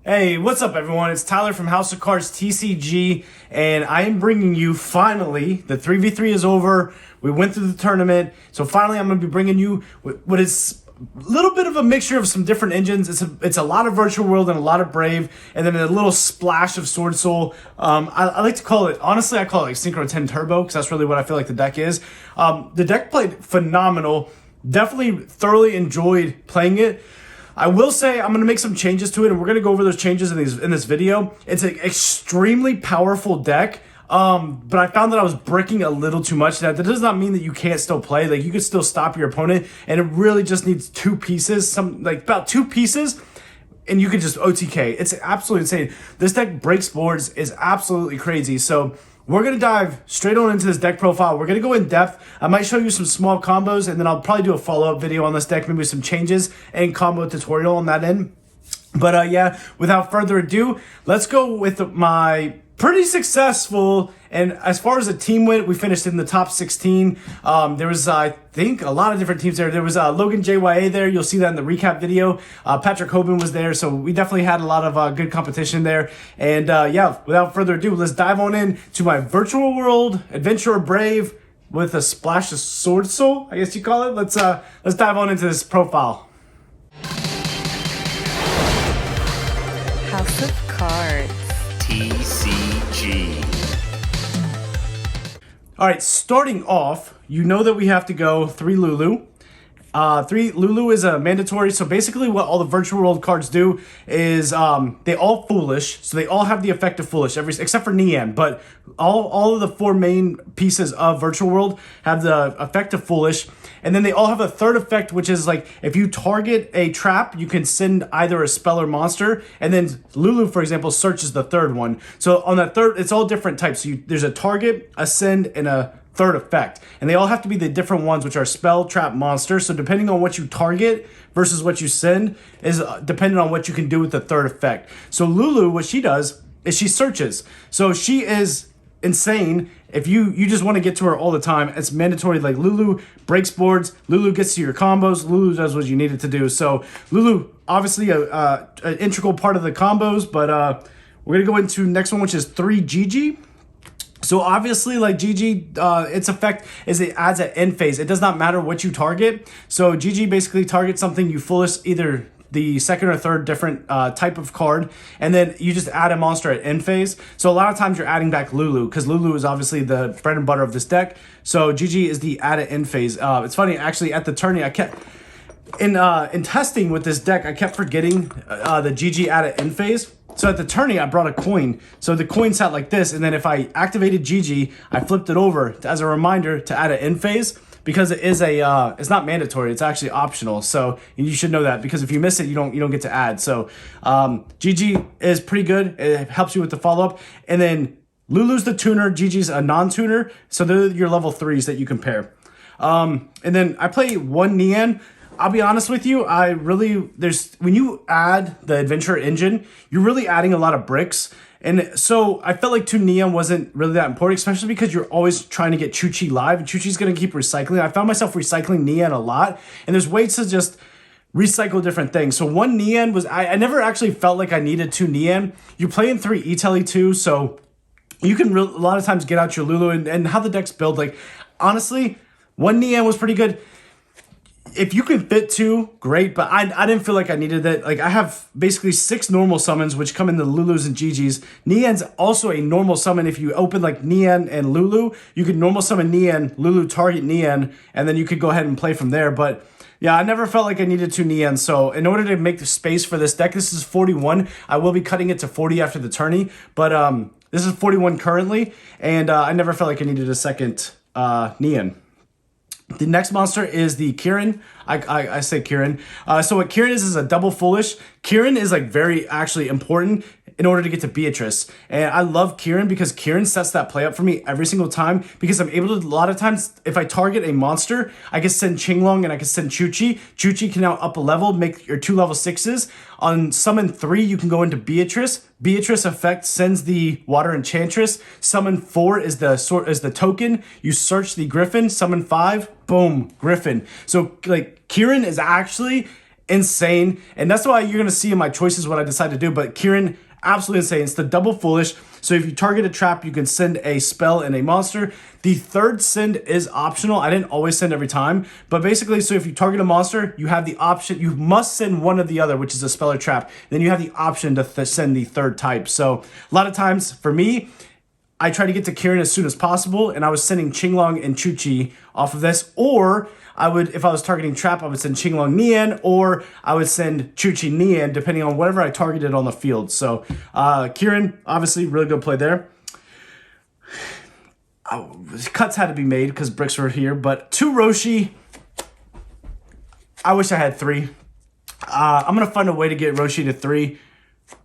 Hey, what's up everyone? It's Tyler from House of Cards TCG, and I am bringing you finally, the 3v3 is over, we went through the tournament, so finally I'm going to be bringing you what is a little bit of a mixture of some different engines. It's a lot of Virtual World and a lot of Brave, and then a little splash of Swordsoul. I like to call it, honestly I call it like Synchro 10 Turbo, because that's really what I feel like the deck is. The deck played phenomenal, definitely thoroughly enjoyed playing it. I will say I'm going to make some changes to it, and we're going to go over those changes in this video. It's an extremely powerful deck, but I found that I was bricking a little too much. That does not mean that you can't still play. Like, you can still stop your opponent, and it really just needs two pieces, about two pieces, and you can just OTK. It's absolutely insane. This deck breaks boards, is absolutely crazy. So we're going to dive straight on into this deck profile. We're going to go in depth. I might show you some small combos, and then I'll probably do a follow-up video on this deck, maybe some changes and combo tutorial on that end. But yeah, without further ado, let's go with my pretty successful, and as far as the team went, we finished in the top 16. There was, I think, a lot of different teams there. There was Logan JYA there. You'll see that in the recap video. Patrick Hoban was there, so we definitely had a lot of good competition there. And yeah, without further ado, let's dive on in to my Virtual World Adventurer Brave with a splash of Swordsoul, I guess you call it. Let's dive on into this profile. House of Cards TCG. All right, starting off, you know that we have to go 3 Lulu. 3 Lulu is a mandatory, so basically what all the Virtual World cards do is they all foolish, so they all have the effect of foolish, except for Nian, but all of the 4 main pieces of Virtual World have the effect of foolish, and then they all have a third effect, which is like if you target a trap, you can send either a spell or monster, and then Lulu, for example, searches the third one. So on that third, it's all different types. So there's a target, a send, and a third effect, and they all have to be the different ones, which are spell, trap, monster. So depending on what you target versus what you send is dependent on what you can do with the third effect. So Lulu, what she does is she searches. So she is insane. If you just want to get to her all the time, it's mandatory. Like, Lulu breaks boards, Lulu gets to your combos, Lulu does what you need it to do. So Lulu, obviously an integral part of the combos, but we're gonna go into next one, which is 3 Gigi. So obviously, like Gigi, its effect is it adds an end phase. It does not matter what you target. So Gigi basically targets something you foolish, either the second or third different type of card, and then you just add a monster at end phase. So a lot of times you're adding back Lulu, because Lulu is obviously the bread and butter of this deck. So Gigi is the add at end phase. It's funny, actually, at the tourney, I kept in testing with this deck, I kept forgetting the Gigi add at end phase. So at the tourney, I brought a coin. So the coin sat like this, and then if I activated Gigi, I flipped it over as a reminder to add an end phase, because it is it's not mandatory, it's actually optional. So you should know that, because if you miss it, you don't get to add. So Gigi is pretty good. It helps you with the follow-up. And then Lulu's the tuner, Gigi's a non-tuner. So they're your level 3s that you compare. And then I play 1 Nian. I'll be honest with you, when you add the adventure engine, you're really adding a lot of bricks. And so I felt like 2 Nian wasn't really that important, especially because you're always trying to get Chuchi live, and Chuchi's going to keep recycling. I found myself recycling Nian a lot, and there's ways to just recycle different things. So 1 Nian was, I never actually felt like I needed 2 Nian. You play in 3 Italy too, so you can a lot of times get out your Lulu, and how the deck's built. Like, honestly, 1 Nian was pretty good. If you can fit 2, great, but I didn't feel like I needed that. Like, I have basically 6 normal summons, which come in the Lulus and Gigis. Nian's also a normal summon. If you open like Nian and Lulu, you could normal summon Nian, Lulu target Nian, and then you could go ahead and play from there. But yeah, I never felt like I needed 2 Nian. So in order to make the space for this deck, this is 41. I will be cutting it to 40 after the tourney, but this is 41 currently, and I never felt like I needed a second Nian. The next monster is the Kirin. I say Kirin. So what Kirin is a double foolish. Kirin is like very actually important in order to get to Beatrice. And I love Kirin because Kirin sets that play up for me every single time, because I'm able to, a lot of times, if I target a monster, I can send Qinglong and I can send Chuchi. Chuchi can now up a level, make your 2 level 6s. On summon 3, you can go into Beatrice. Beatrice effect sends the Water Enchantress. Summon 4 is the token. You search the Griffin. Summon 5, boom, Griffin. So like Kirin is actually insane. And that's why you're going to see in my choices what I decide to do. But Kieran, absolutely insane. It's the double foolish. So if you target a trap, you can send a spell and a monster. The third send is optional. I didn't always send every time. But basically, so if you target a monster, you have the option. You must send one or the other, which is a spell or trap. Then you have the option to send the third type. So a lot of times for me, I try to get to Kieran as soon as possible, and I was sending Qinglong and Chuchi off of this, or I would, if I was targeting trap, I would send Qinglong Nian, or I would send Chuchi Nian, depending on whatever I targeted on the field. So Kieran, obviously, really good play there. Cuts had to be made because bricks were here, but 2 Roshi, I wish I had 3. I'm going to find a way to get Roshi to 3.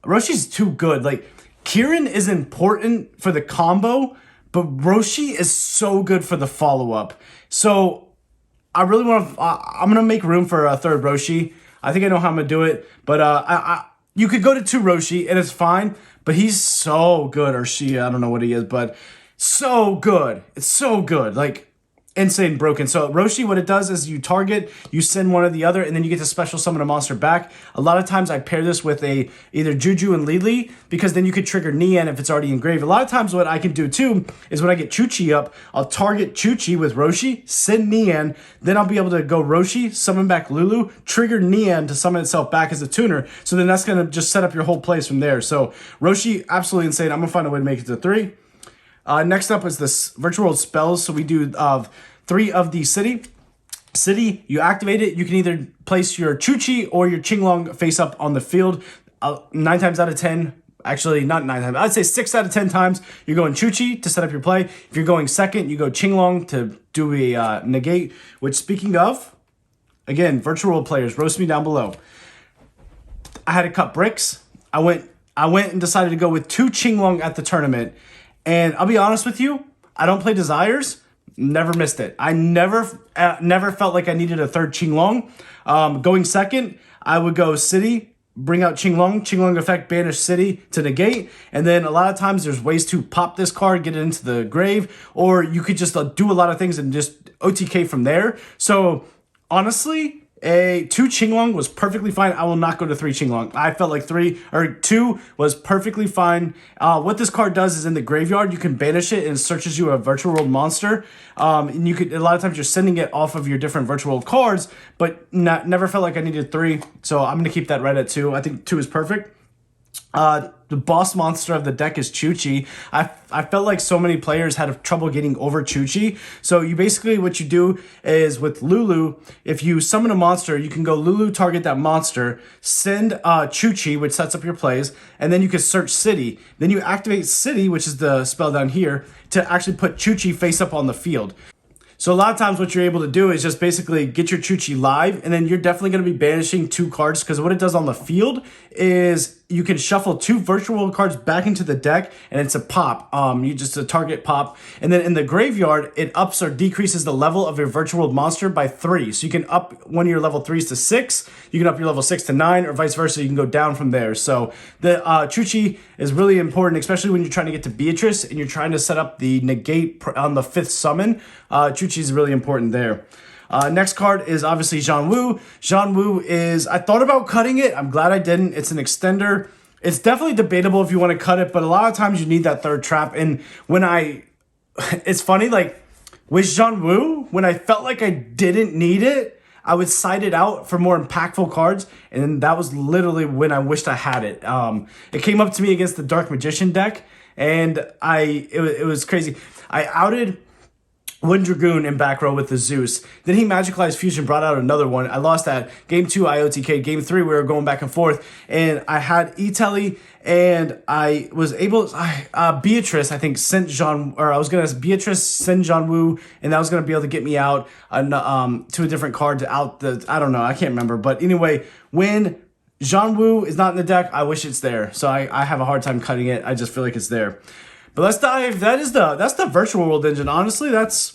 Roshi's too good. Like, Kieran is important for the combo, but Roshi is so good for the follow-up. So I really want to, I'm going to make room for a 3rd Roshi. I think I know how I'm going to do it, but you could go to 2 Roshi and it's fine, but he's so good, or she, I don't know what he is, but so good. It's so good. Like, insane broken. So Roshi, what it does is you target, you send one or the other, and then you get to special summon a monster back. A lot of times I pair this with either Juju and Lili, because then you could trigger Nian if it's already engraved. A lot of times what I can do too is when I get Chuchi up, I'll target Chuchi with Roshi, send Nian, then I'll be able to go Roshi, summon back Lulu, trigger Nian to summon itself back as a tuner. So then that's going to just set up your whole plays from there. So Roshi, absolutely insane. I'm going to find a way to make it to 3. Next up is this virtual world spells. So we do 3 of the city. City, you activate it. You can either place your Chuchi or your Qinglong face up on the field. 9 times out of 10, actually not 9 times, I'd say 6 out of 10 times, you're going Chuchi to set up your play. If you're going second, you go Qinglong to do a negate. Which, speaking of, again, virtual world players, roast me down below. I had to cut bricks. I went and decided to go with 2 Qinglong at the tournament. And I'll be honest with you, I don't play Desires. Never missed it. I never felt like I needed a 3rd Qinglong. Going second, I would go City, bring out Qinglong effect, banish City to negate. And then a lot of times there's ways to pop this card, get it into the grave, or you could just do a lot of things and just OTK from there. So honestly, a 2 Qinglong was perfectly fine. I will not go to 3 Qinglong. I felt like 2 was perfectly fine. What this card does is in the graveyard, you can banish it and it searches you a virtual world monster. And you could, a lot of times you're sending it off of your different virtual world cards, but never felt like I needed 3. So I'm going to keep that right at 2. I think 2 is perfect. The boss monster of the deck is Chuchi. I felt like so many players had trouble getting over Chuchi. So you basically, what you do is with Lulu, if you summon a monster, you can go Lulu, target that monster, send Chuchi, which sets up your plays, and then you can search City. Then you activate City, which is the spell down here, to actually put Chuchi face up on the field. So a lot of times what you're able to do is just basically get your Chuchi live, and then you're definitely going to be banishing 2 cards, because what it does on the field is you can shuffle 2 virtual world cards back into the deck, and it's a pop. You just a target pop. And then in the graveyard, it ups or decreases the level of your virtual world monster by 3. So you can up one of your level 3s to 6, you can up your level 6 to 9, or vice versa. You can go down from there. So the Chuchi is really important, especially when you're trying to get to Beatrice and you're trying to set up the negate on the 5th summon. Chuchi is really important there. Next card is obviously Zhanwu. Zhanwu is, I thought about cutting it. I'm glad I didn't. It's an extender. It's definitely debatable if you want to cut it, but a lot of times you need that 3rd trap. And when it's funny, like with Zhanwu, when I felt like I didn't need it, I would side it out for more impactful cards, and that was literally when I wished I had it. It came up to me against the Dark Magician deck, and it was crazy. I outed Wind Dragoon in back row with the Zeus. Then he Magicalized Fusion, brought out another one. I lost that. Game 2, IOTK. Game 3, we were going back and forth. And I had E-Telly, and I was able, Beatrice, I think, sent Beatrice send Zhanwu, and that was going to be able to get me out to a different card to out I don't know, I can't remember. But anyway, when Zhanwu is not in the deck, I wish it's there. So I have a hard time cutting it. I just feel like it's there. But let's dive. That's the virtual world engine. Honestly, that's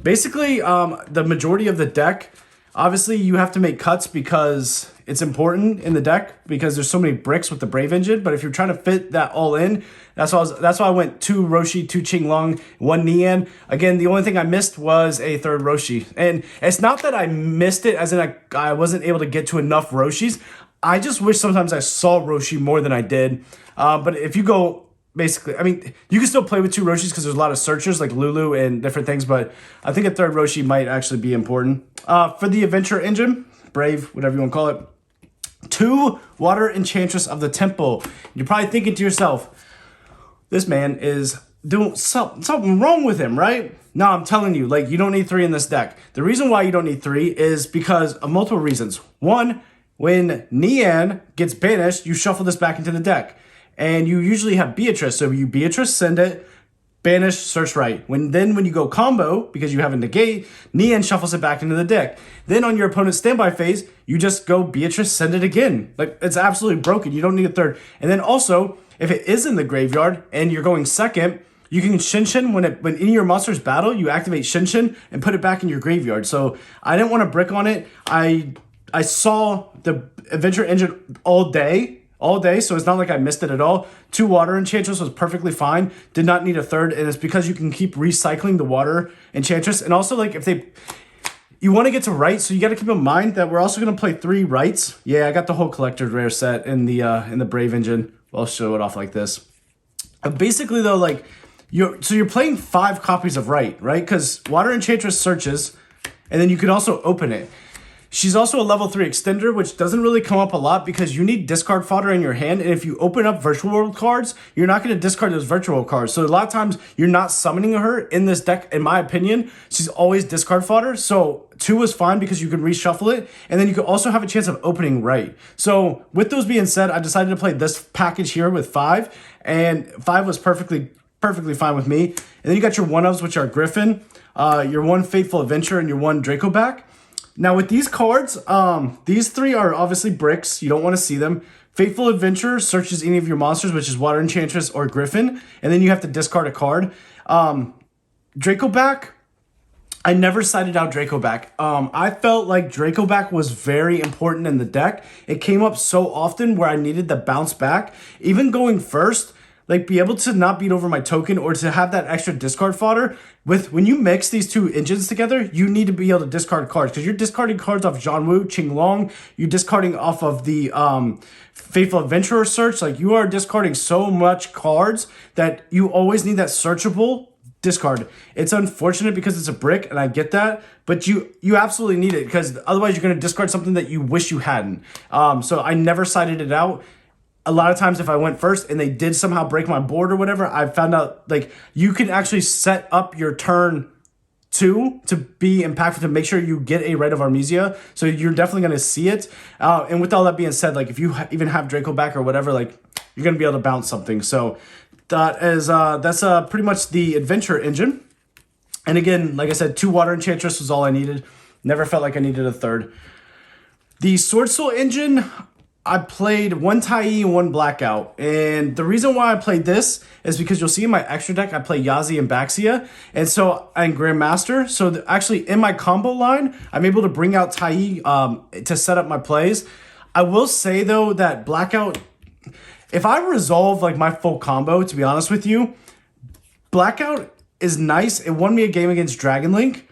basically the majority of the deck. Obviously, you have to make cuts because it's important in the deck because there's so many bricks with the Brave engine. But if you're trying to fit that all in, that's why I went 2 Roshi, 2 Qinglong, 1 Nian. Again, the only thing I missed was a 3rd Roshi. And it's not that I missed it as in I wasn't able to get to enough Roshis. I just wish sometimes I saw Roshi more than I did. But if you go... Basically, I mean, you can still play with 2 Roshis because there's a lot of searchers like Lulu and different things, but I think a 3rd Roshi might actually be important. For the Adventure Engine, Brave, whatever you want to call it, 2 Water Enchantress of the Temple. You're probably thinking to yourself, this man is doing something wrong with him, right? No, I'm telling you, like, you don't need 3 in this deck. The reason why you don't need 3 is because of multiple reasons. One, when Nian gets banished, you shuffle this back into the deck. And you usually have Beatrice. So you Beatrice, send it, banish, search right. When you go combo, because you have a negate, Nian shuffles it back into the deck. Then on your opponent's standby phase, you just go Beatrice, send it again. Like, it's absolutely broken. You don't need a 3rd. And then also, if it is in the graveyard and you're going 2nd, you can Shinshin when in your monster's battle, you activate Shinshin and put it back in your graveyard. So I didn't want to brick on it. I saw the Adventure Engine all day, so it's not like I missed it at all. 2 Water Enchantress was perfectly fine. Did not need a 3rd, and it's because you can keep recycling the Water Enchantress. And also, like, you want to get to right, so you got to keep in mind that we're also going to play 3 rights. Yeah, I got the whole collector's rare set in the Brave engine. I'll show it off like this. Basically, though, like, you're playing 5 copies of right? Because Water Enchantress searches, and then you can also open it. She's also a level 3 extender, which doesn't really come up a lot because you need discard fodder in your hand. And if you open up virtual world cards, you're not going to discard those virtual cards. So a lot of times you're not summoning her in this deck. In my opinion, she's always discard fodder. So 2 is fine because you can reshuffle it. And then you can also have a chance of opening right. So with those being said, I decided to play this package here with 5. And 5 was perfectly fine with me. And then you got your 1-ofs, which are Griffin, your 1 Faithful Adventure, and your 1 Dracoback. Now with these cards, these 3 are obviously bricks. You don't want to see them. Faithful Adventurer searches any of your monsters, which is Water Enchantress or Griffin, and then you have to discard a card. Dracoback, I never cited out Dracoback. I felt like Dracoback was very important in the deck. It came up so often where I needed the bounce back. Even going first, like, be able to not beat over my token or to have that extra discard fodder. When you mix these 2 engines together, you need to be able to discard cards because you're discarding cards off Zhanwu, Qinglong. You're discarding off of the Faithful Adventurer search. Like, you are discarding so much cards that you always need that searchable discard. It's unfortunate because it's a brick, and I get that, but you absolutely need it because otherwise you're going to discard something that you wish you hadn't. So I never cited it out. A lot of times if I went first and they did somehow break my board or whatever, I found out, like, you can actually set up your turn 2 to be impactful, to make sure you get a Rite of Armisia. So you're definitely going to see it. And with all that being said, like, if you even have Dracoback or whatever, like, you're going to be able to bounce something. So that's pretty much the Adventure Engine. And again, like I said, 2 Water Enchantress was all I needed. Never felt like I needed a 3rd. The Swordsoul Engine, I played 1 Tai and 1 Blackout. And the reason why I played this is because you'll see in my extra deck, I play Yazi and Baxia. And Grandmaster. So actually in my combo line, I'm able to bring out Tai to set up my plays. I will say though that Blackout, if I resolve like my full combo, to be honest with you, Blackout is nice. It won me a game against Dragon Link.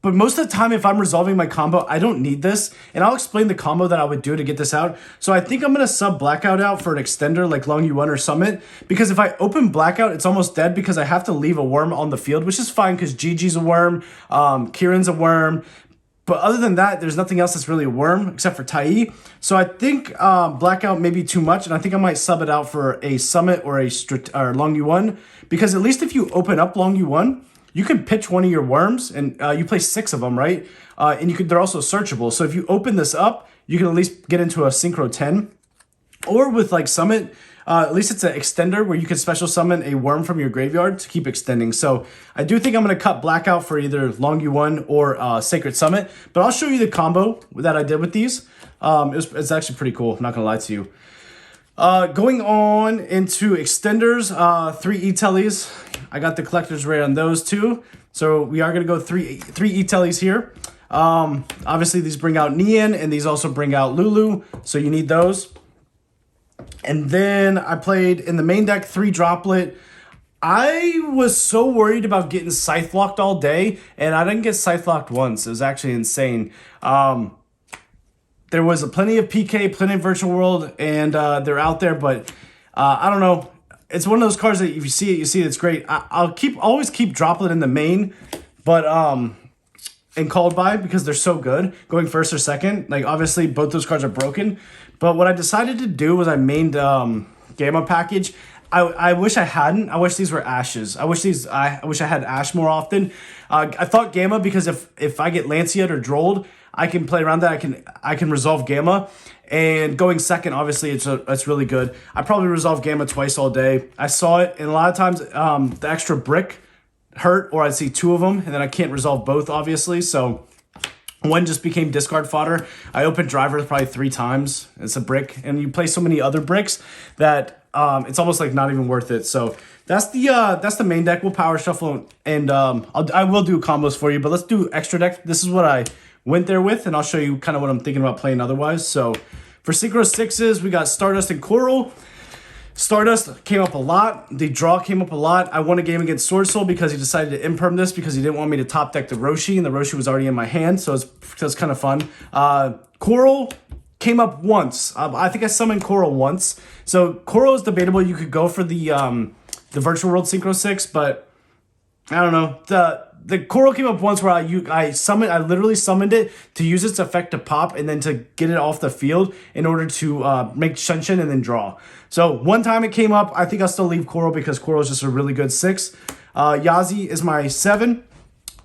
But most of the time, if I'm resolving my combo, I don't need this. And I'll explain the combo that I would do to get this out. So I think I'm going to sub Blackout out for an extender like Long Yuan or Summit. Because if I open Blackout, it's almost dead because I have to leave a worm on the field, which is fine because Gigi's a worm, Kieran's a worm. But other than that, there's nothing else that's really a worm except for Tai. So I think Blackout may be too much. And I think I might sub it out for a Summit or a Long Yuan. Because at least if you open up Long Yuan, you can pitch one of your worms, and you play 6 of them, right? And they're also searchable. So if you open this up, you can at least get into a Synchro 10. Or with like Summit, at least it's an extender where you can special summon a worm from your graveyard to keep extending. So I do think I'm going to cut Blackout for either Long Yuan or Sacred Summit. But I'll show you the combo that I did with these. It's actually pretty cool, I'm not going to lie to you. Going on into extenders, 3 E-Tellies. I got the collector's rare on those 2. So we are going to go 3 E-Tellies here. Obviously, these bring out Nian, and these also bring out Lulu, so you need those. And then I played in the main deck 3 Droplet. I was so worried about getting Scythe locked all day, and I didn't get Scythe locked once. It was actually insane. There was plenty of PK, plenty of Virtual World, and they're out there, but I don't know. It's one of those cards that if you see it, you see it. It's great. I'll always keep Droplet in the main, but and called by because they're so good. Going first or second, like obviously both those cards are broken. But what I decided to do was I mained Gamma package. I wish I hadn't. I wish these were Ashes. I wish I had Ash more often. I thought Gamma because if I get Lanceit or Drolled, I can play around that. I can resolve Gamma. And going second, obviously, it's really good. I probably resolve Gamma twice all day. I saw it, and a lot of times the extra brick hurt, or I'd see 2 of them, and then I can't resolve both, obviously. So one just became discard fodder. I opened Driver probably 3 times. It's a brick, and you play so many other bricks that it's almost like not even worth it. So that's the main deck. We'll power shuffle, and I will do combos for you, but let's do extra deck. This is what I went there with, and I'll show you kind of what I'm thinking about playing otherwise. So for Synchro 6s, we got Stardust and Coral. Stardust came up a lot. The draw came up a lot. I won a game against Swordsoul because he decided to imperm this because he didn't want me to top deck the Roshi, and the Roshi was already in my hand, so it's kind of fun. Coral came up once. I think I summoned Coral once. So Coral is debatable. You could go for the Virtual World Synchro 6, but I don't know. The Coral came up once where I literally summoned it to use its effect to pop and then to get it off the field in order to make Shen and then draw. So one time it came up. I think I'll still leave Coral because Coral is just a really good 6. Yazi is my 7.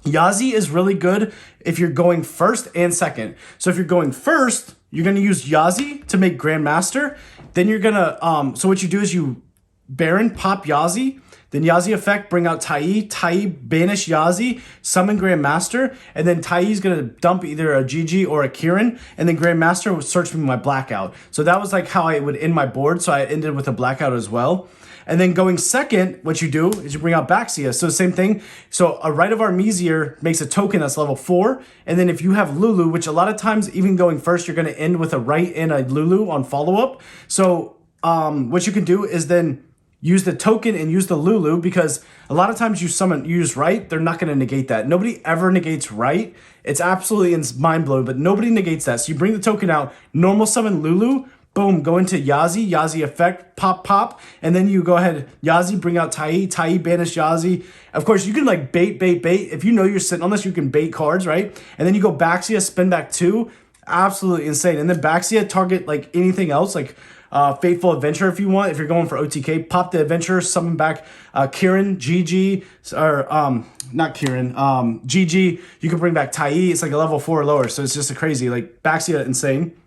Yazi is really good if you're going first and second. So if you're going first, you're going to use Yazi to make Grandmaster. Then you're going to, so what you do is you Baron, pop Yazi, then Yazi effect, bring out Tai, banish Yazi, summon Grandmaster, and then Tai's going to dump either a GG or a Kirin, and then Grandmaster would search me my Blackout. So that was like how I would end my board, so I ended with a Blackout as well. And then going second, what you do is you bring out Baxia. So same thing. So a Rite of Armesier makes a token that's level 4. And then if you have Lulu, which a lot of times even going first, you're going to end with a Rite and a Lulu on follow-up. So what you can do is then use the token and use the Lulu, because a lot of times you use Rite, they're not going to negate that. Nobody ever negates Rite. It's absolutely mind-blowing, but nobody negates that. So you bring the token out, normal summon Lulu, boom, go into Yazi effect, pop, and then you go ahead, Yazi, bring out Tai, banish Yazi. Of course, you can like bait. If you know you're sitting on this, you can bait cards, right? And then you go Baxia, spin back 2, absolutely insane. And then Baxia, target like anything else, like Fateful Adventure if you want. If you're going for OTK, pop the Adventure, summon back Kirin, GG, or not Kirin, GG. You can bring back Tai. It's like a level 4 or lower, so it's just a crazy, like Baxia, insane.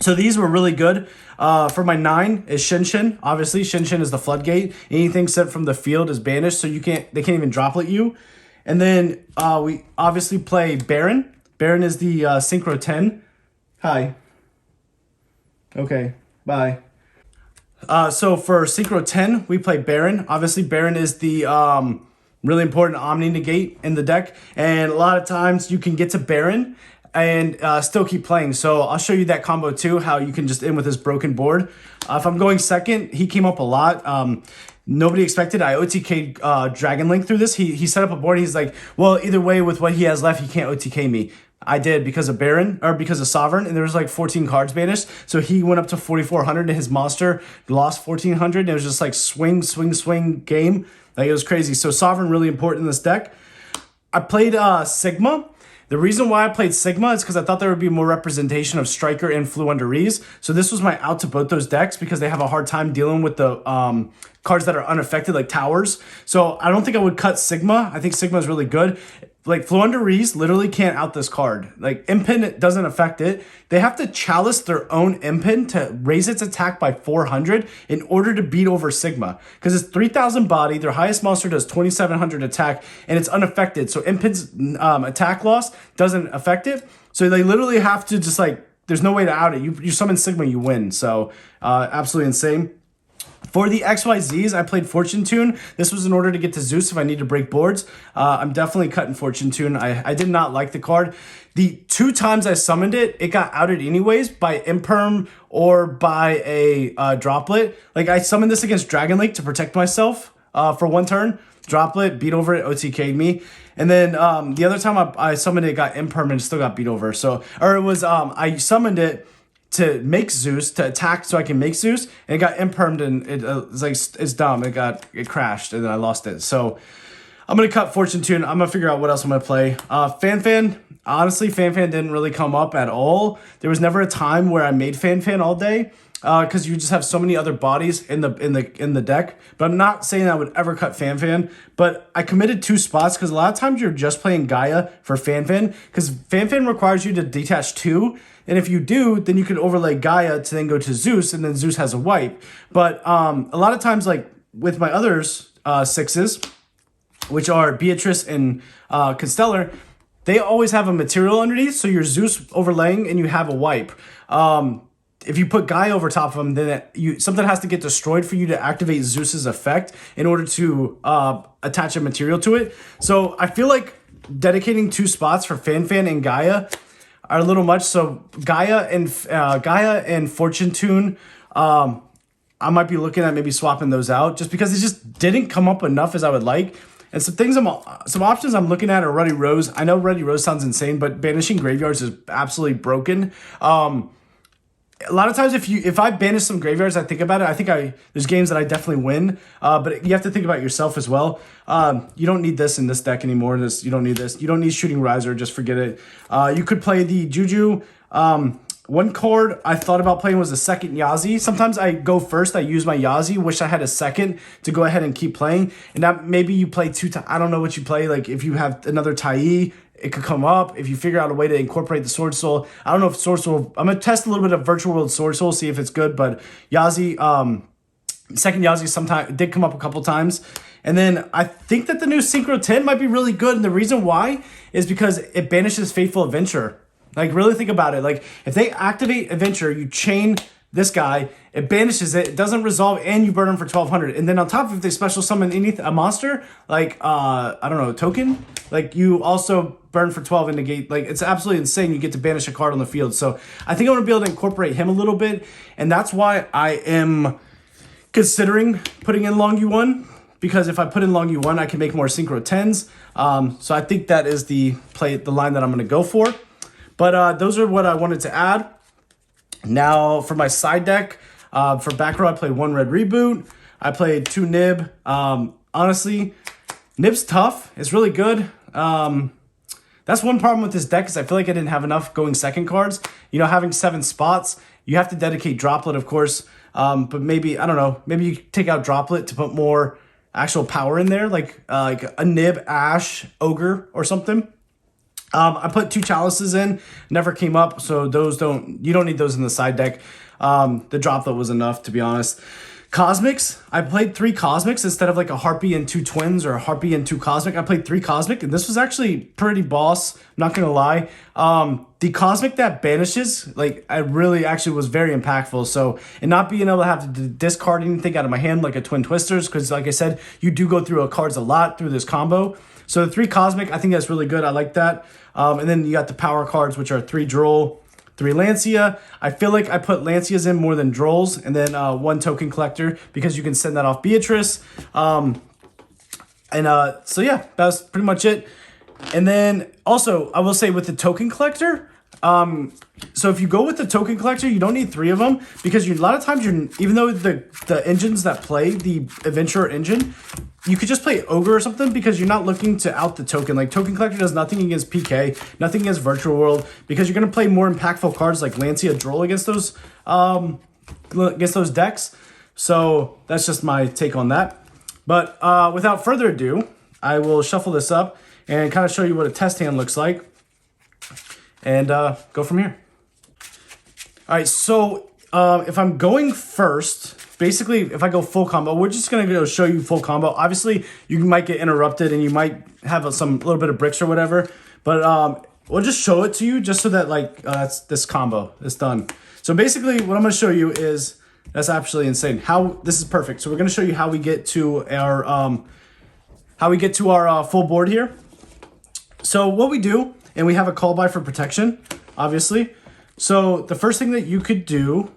So these were really good. For my 9 is Shen. Obviously, Shen is the floodgate. Anything sent from the field is banished, so they can't even droplet you. And then we obviously play Baron. Baron is the Synchro 10. Hi. Okay, bye. So for Synchro 10, we play Baron. Obviously, Baron is the really important Omni Negate in the deck. And a lot of times you can get to Baron and still keep playing. So I'll show you that combo too, how you can just end with this broken board. If I'm going second, he came up a lot. Nobody expected. I OTK'd Dragon Link through this. He set up a board. He's like, well, either way, with what he has left, he can't OTK me. I did because of Baron, or because of Sovereign, and there was like 14 cards banished. So he went up to 4,400 and his monster lost 1,400. And it was just like swing game. Like, it was crazy. So Sovereign, really important in this deck. I played Sigma. The reason why I played Sigma is because I thought there would be more representation of Striker and Fluundereeze. So this was my out to both those decks because they have a hard time dealing with the cards that are unaffected, like Towers. So I don't think I would cut Sigma. I think Sigma is really good. Like, Fluundereeze literally can't out this card. Like, Impin doesn't affect it. They have to chalice their own Impin to raise its attack by 400 in order to beat over Sigma. Because it's 3,000 body, their highest monster does 2,700 attack, and it's unaffected. So Impin's attack loss doesn't affect it. So they literally have to just like, there's no way to out it. You summon Sigma, you win. So absolutely insane. For the XYZs, I played Fortune Tune. This was in order to get to Zeus if I need to break boards. I'm definitely cutting Fortune Tune. I did not like the card. The 2 times I summoned it, it got outed anyways by Imperm or by a Droplet. Like, I summoned this against Dragon Lake to protect myself for 1 turn. Droplet, beat over it, OTK'd me. And then the other time I summoned it, got Imperm and still got beat over. So, or it was, I summoned it to make Zeus, to attack so I can make Zeus, and it got impermed and it's like, it's dumb. It crashed and then I lost it. So I'm going to cut Fortune Tune. I'm going to figure out what else I'm going to play. Fan, honestly, Fan didn't really come up at all. There was never a time where I made Fan all day because you just have so many other bodies in the deck. But I'm not saying I would ever cut Fan, but I committed 2 spots because a lot of times you're just playing Gaia for Fan because Fan requires you to detach 2. And if you do, then you can overlay Gaia to then go to Zeus, and then Zeus has a wipe. But a lot of times, like with my others 6s, which are Beatrice and Constellar, they always have a material underneath, so you're Zeus overlaying and you have a wipe. If you put Gaia over top of them, then something has to get destroyed for you to activate Zeus's effect in order to attach a material to it. So I feel like dedicating 2 spots for Fan and Gaia are a little much. So Gaia and Fortune Tune, I might be looking at maybe swapping those out just because it just didn't come up enough as I would like. And some options I'm looking at are Ruddy Rose. I know Ruddy Rose sounds insane, but banishing graveyards is absolutely broken. A lot of times if I banish some graveyards, I think about it. I think there's games that I definitely win, but you have to think about yourself as well. You don't need this in this deck anymore. You don't need this. You don't need Shooting Riser. Just forget it. You could play the Juju. One card I thought about playing was the second Yazi. Sometimes I go first. I use my Yazi. Wish I had a second to go ahead and keep playing. And that maybe you play 2 times. I don't know what you play. Like if you have another Tai, it could come up if you figure out a way to incorporate the Swordsoul. I don't know if Swordsoul. I'm gonna test a little bit of Virtual World Swordsoul, see if it's good. But Yazi, second Yazi, sometime did come up a couple times. And then I think that the new Synchro 10 might be really good. And the reason why is because it banishes Faithful Adventure. Like really think about it. Like if they activate Adventure, you chain this guy, it banishes it, it doesn't resolve, and you burn him for 1200. And then on top of it, if they special summon a monster, like, I don't know, a token, like you also burn for 12 and negate. Like it's absolutely insane. You get to banish a card on the field. So I think I'm going to be able to incorporate him a little bit. And that's why I am considering putting in Long U1. Because if I put in Long U1, I can make more Synchro 10s. So I think that is the line that I'm going to go for. But those are what I wanted to add. Now for my side deck, for back row, I played 1 Red Reboot. I played 2 Nib. Honestly, Nib's tough. It's really good. That's one problem with this deck is I feel like I didn't have enough going second cards. You know, having 7 spots, you have to dedicate Droplet, of course. But maybe, I don't know, maybe you take out Droplet to put more actual power in there, like a Nib, Ash, Ogre, or something. I put 2 Chalices in, never came up, so you don't need those in the side deck. The Droplet was enough, to be honest. Cosmics, I played 3 Cosmics instead of like a Harpy and 2 Twins or a Harpy and 2 Cosmic. I played 3 Cosmic, and this was actually pretty boss, I'm not gonna lie. The Cosmic that banishes, like I really actually was very impactful. So, and not being able to have to discard anything out of my hand like a Twin Twisters, because like I said, you do go through cards a lot through this combo. So the 3 Cosmic, I think that's really good. I like that. And then you got the power cards, which are 3 Droll, 3 Lancia. I feel like I put Lancias in more than Drolls, and then 1 Token Collector because you can send that off Beatrice. So yeah, that's pretty much it. And then also, I will say with the Token Collector, so if you go with the Token Collector, you don't need 3 of them because a lot of times even though the engines that play the Adventurer engine, you could just play Ogre or something because you're not looking to out the token. Like Token Collector does nothing against PK, nothing against Virtual World, because you're gonna play more impactful cards like Lancia, Droll against those decks. So that's just my take on that. But without further ado, I will shuffle this up and kind of show you what a test hand looks like, and go from here. All right, so if I'm going first, basically, if I go full combo, we're just going to go show you full combo. Obviously, you might get interrupted and you might have a little bit of bricks or whatever. But we'll just show it to you just so that, like, this combo is done. So basically, what I'm going to show you is That's absolutely insane. This is perfect. So we're gonna show you how we get to our full board here. So what we do, and we have a call by for protection, obviously. So the first thing that you could do,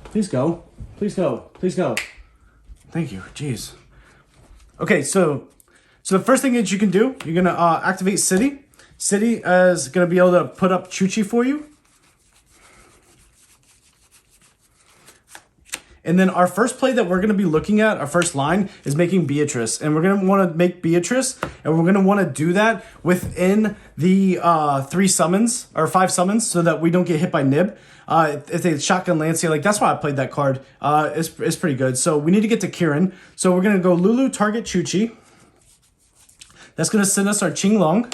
please go, please go, please go. Thank you, jeez. Okay, so the first thing that you can do, you're gonna activate City. City is gonna be able to put up Chuchi for you. And then our first play that we're going to be looking at, our first line, is making Beatrice. And we're going to want to make Beatrice, and we're going to want to do that within the 3 summons, or 5 summons, so that we don't get hit by Nib. If they Shotgun Lance here, like, that's why I played that card. It's pretty good. So we need to get to Kieran. So we're going to go Lulu, target Chuchi. That's going to send us our Qinglong.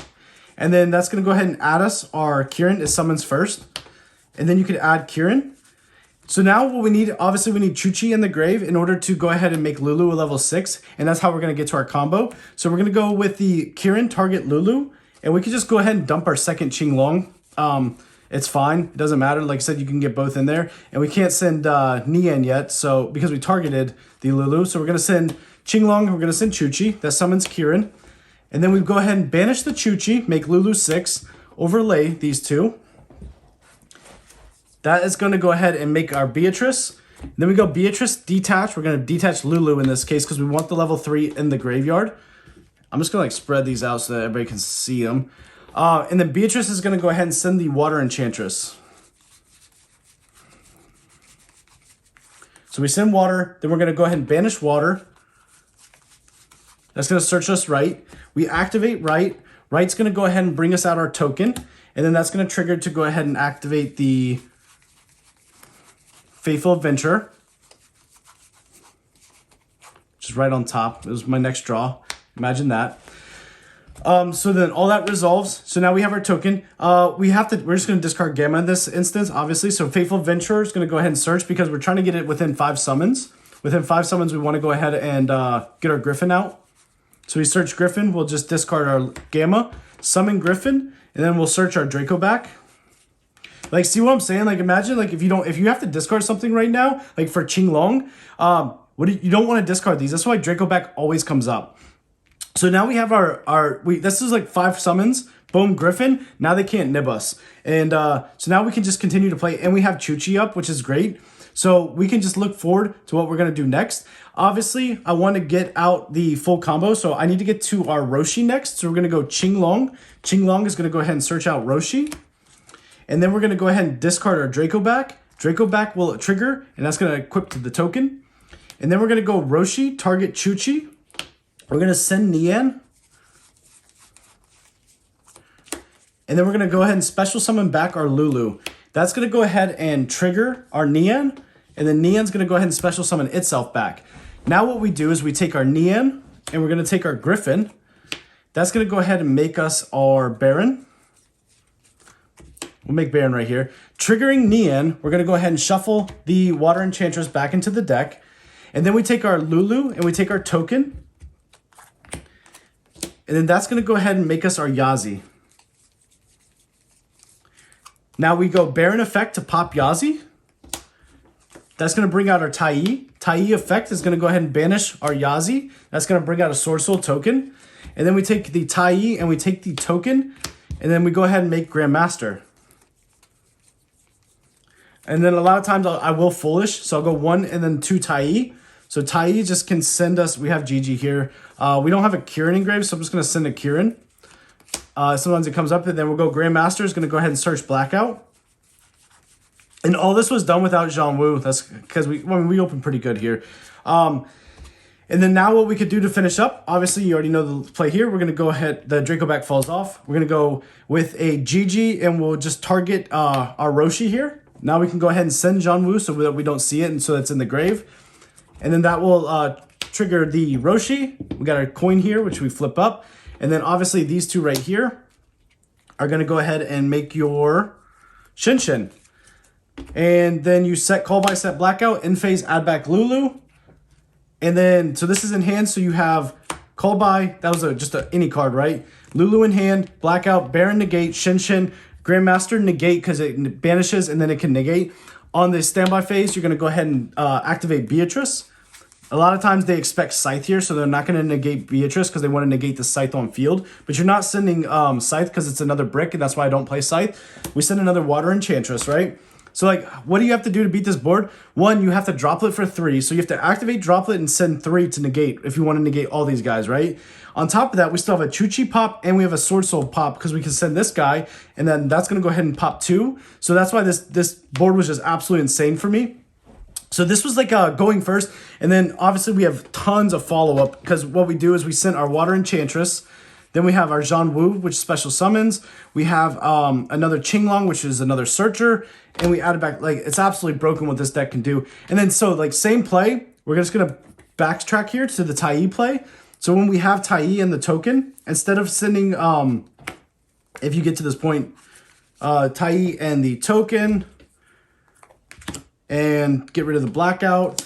And then that's going to go ahead and add us our Kieran. It summons first. And then you could add Kieran. So now what we need, obviously we need Chuchi in the grave in order to go ahead and make Lulu a level 6. And that's how we're going to get to our combo. So we're going to go with the Kieran target Lulu. And we can just go ahead and dump our second Qinglong. It's fine. It doesn't matter. Like I said, you can get both in there. And we can't send Nian yet, so because we targeted the Lulu. So we're going to send Qinglong. We're going to send Chuchi. That summons Kieran. And then we go ahead and banish the Chuchi, make Lulu 6, overlay these two. That is going to go ahead and make our Beatrice. Then we go Beatrice, detach. We're going to detach Lulu in this case because we want the level 3 in the graveyard. I'm just going to like spread these out so that everybody can see them. And then Beatrice is going to go ahead and send the Water Enchantress. So we send Water. Then we're going to go ahead and banish Water. That's going to search us right. We activate right. Right's going to go ahead and bring us out our token. And then that's going to trigger to go ahead and activate the Faithful Adventure, which is right on top. It was my next draw. Imagine that. So then all that resolves. So now we have our token. We're just going to discard Gamma in this instance, obviously. So Faithful Adventure is going to go ahead and search because we're trying to get it within 5 summons. Within 5 summons, we want to go ahead and get our Griffin out. So we search Griffin. We'll just discard our Gamma, summon Griffin, and then we'll search our Draco back. Like, see what I'm saying? Like, imagine, like, if you have to discard something right now, like for Qinglong, you don't want to discard these. That's why Draco back always comes up. So now we have this is like 5 summons. Boom, Griffin. Now they can't nib us. And so now we can just continue to play. And we have Chuchi up, which is great. So we can just look forward to what we're going to do next. Obviously, I want to get out the full combo. So I need to get to our Roshi next. So we're going to go Qinglong. Qinglong is going to go ahead and search out Roshi. And then we're going to go ahead and discard our Draco back. Draco back will trigger, and that's going to equip to the token. And then we're going to go Roshi, target Chuchi. We're going to send Nian. And then we're going to go ahead and special summon back our Lulu. That's going to go ahead and trigger our Nian. And then Nian's going to go ahead and special summon itself back. Now what we do is we take our Nian, and we're going to take our Griffin. That's going to go ahead and make us our Baron. We'll make Baron right here. Triggering Nian, we're going to go ahead and shuffle the Water Enchantress back into the deck. And then we take our Lulu and we take our token. And then that's going to go ahead and make us our Yazi. Now we go Baron effect to pop Yazi. That's going to bring out our Tai. Tai effect is going to go ahead and banish our Yazi. That's going to bring out a Swordsoul token. And then we take the Tai and we take the token. And then we go ahead and make Grandmaster. And then a lot of times I will Foolish. So I'll go 1 and then 2 Tai. So Tai just can send us, we have Gigi here. We don't have a Kieran engraved, so I'm just going to send a Kieran. Sometimes it comes up, and then we'll go Grandmaster is going to go ahead and search Blackout. And all this was done without Zhang Wu. That's because we opened pretty good here. And then now what we could do to finish up, obviously you already know the play here. We're going to go ahead, the Draco back falls off. We're going to go with a Gigi, and we'll just target our Roshi here. Now we can go ahead and send Zhang Wu so that we don't see it and so it's in the grave. And then that will trigger the Roshi. We got our coin here, which we flip up. And then obviously these two right here are going to go ahead and make your Shinshin. And then you set call by, set Blackout, in phase, add back Lulu. And then, so this is in hand, so you have call by, that was just any card, right? Lulu in hand, Blackout, Baron negate, Shinshin, Grandmaster negate because it banishes and then it can negate. on the standby phase, you're going to go ahead and activate Beatrice. A lot of times they expect Scythe here, so they're not going to negate Beatrice because they want to negate the Scythe on field. But you're not sending Scythe because it's another brick, and that's why I don't play Scythe. We send another Water Enchantress, right? So, like, what do you have to do to beat this board? One, you have to Droplet for 3. So you have to activate Droplet and send 3 to negate if you want to negate all these guys, right? On top of that, we still have a Chuchi pop and we have a Swordsoul pop because we can send this guy, and then that's going to go ahead and pop 2. So that's why this board was just absolutely insane for me. So this was like going first, and then obviously we have tons of follow-up because what we do is we send our Water Enchantress, then we have our Zhan Wu, which is special summons, we have another Qinglong, which is another Searcher, and we added back, like, it's absolutely broken what this deck can do. And then so, like, same play, we're just going to backtrack here to the Tai play. So when we have Tai and the token, instead of sending, if you get to this point, Tai and the token, and get rid of the blackout.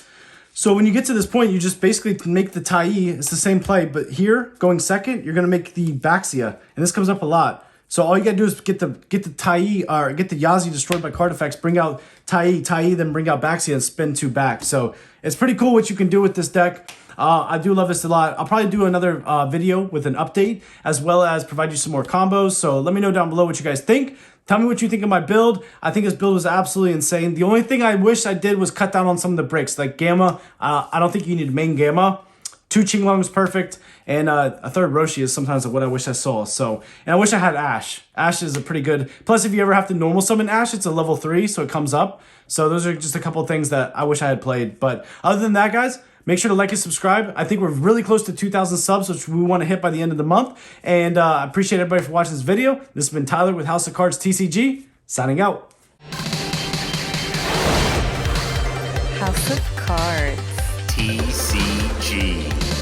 So when you get to this point, you just basically make the Tai. It's the same play, but here, going second, you're going to make the Baxia. And this comes up a lot. So all you got to do is get the Tai, or get the Yazi destroyed by card effects, bring out Tai, then bring out Baxia and spin 2 back. So it's pretty cool what you can do with this deck. I do love this a lot. I'll probably do another video with an update, as well as provide you some more combos. So let me know down below what you guys think. Tell me what you think of my build. I think this build was absolutely insane. The only thing I wish I did was cut down on some of the bricks. Like Gamma, I don't think you need main Gamma. 2 Qinglong is perfect. And a 3rd Roshi is sometimes what I wish I saw. So, and I wish I had Ash. Ash is a pretty good. Plus, if you ever have to normal summon Ash, it's a level 3, so it comes up. So those are just a couple things that I wish I had played. But other than that, guys, make sure to like and subscribe. I think we're really close to 2,000 subs, which we want to hit by the end of the month. And I appreciate everybody for watching this video. This has been Tyler with House of Cards TCG, signing out. House of Cards TCG.